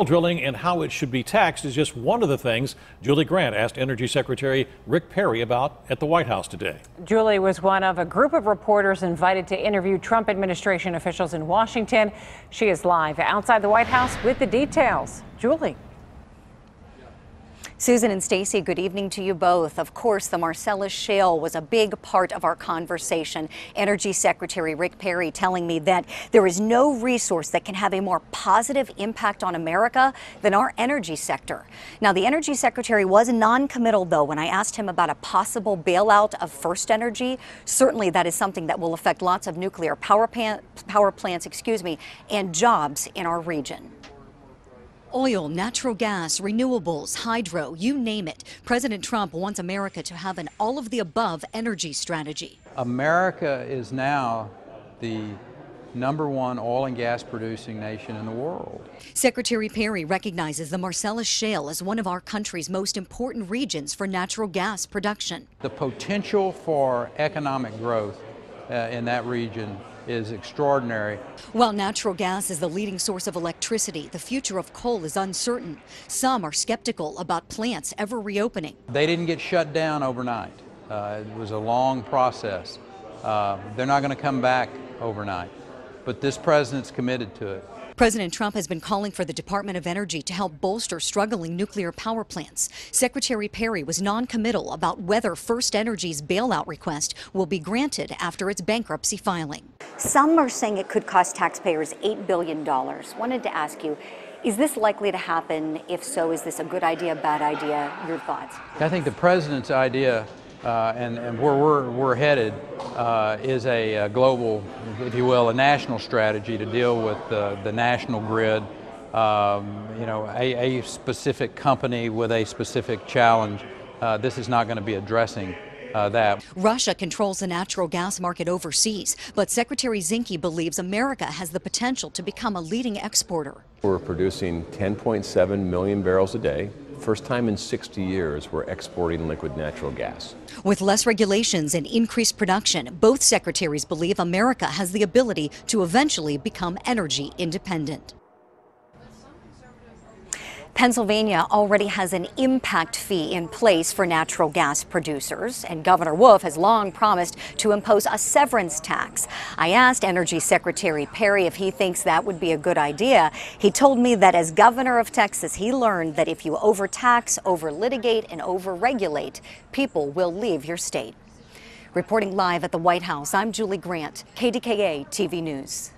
Drilling and how it should be taxed is just one of the things Julie Grant asked Energy Secretary Rick Perry about at the White House today. Julie was one of a group of reporters invited to interview Trump administration officials in Washington. She is live outside the White House with the details. Julie. Susan and Stacy, good evening to you both. Of course, the Marcellus Shale was a big part of our conversation. Energy Secretary Rick Perry telling me that there is no resource that can have a more positive impact on America than our energy sector. Now, the Energy Secretary was non-committal, though, when I asked him about a possible bailout of First Energy. Certainly, that is something that will affect lots of nuclear power plants, and jobs in our region. Oil, natural gas, renewables, hydro, you name it. President Trump wants America to have an all-of-the-above energy strategy. America is now the #1 oil and gas producing nation in the world. Secretary Perry recognizes the Marcellus Shale as one of our country's most important regions for natural gas production. The potential for economic growth in that region is extraordinary. While natural gas is the leading source of electricity, the future of coal is uncertain. Some are skeptical about plants ever reopening. They didn't get shut down overnight. It was a long process. They're not going to come back overnight, but this president's committed to it. President Trump has been calling for the Department of Energy to help bolster struggling nuclear power plants. Secretary Perry was non-committal about whether First Energy's bailout request will be granted after its bankruptcy filing. Some are saying it could cost taxpayers $8 billion. Wanted to ask you, is this likely to happen? If so, is this a good idea, bad idea? Your thoughts? I think the president's idea and where we're headed is a global, if you will, a national strategy to deal with the national grid. A specific company with a specific challenge. This is not going to be addressing that. Russia controls the natural gas market overseas, but Secretary Zinke believes America has the potential to become a leading exporter. We're producing 10.7 million barrels a day. First time in 60 years we're exporting liquid natural gas. With less regulations and increased production, both secretaries believe America has the ability to eventually become energy independent. Pennsylvania already has an impact fee in place for natural gas producers, and Governor Wolf has long promised to impose a severance tax. I asked Energy Secretary Perry if he thinks that would be a good idea. He told me that as governor of Texas, he learned that if you overtax, over-litigate, and over-regulate, people will leave your state. Reporting live at the White House, I'm Julie Grant, KDKA-TV News.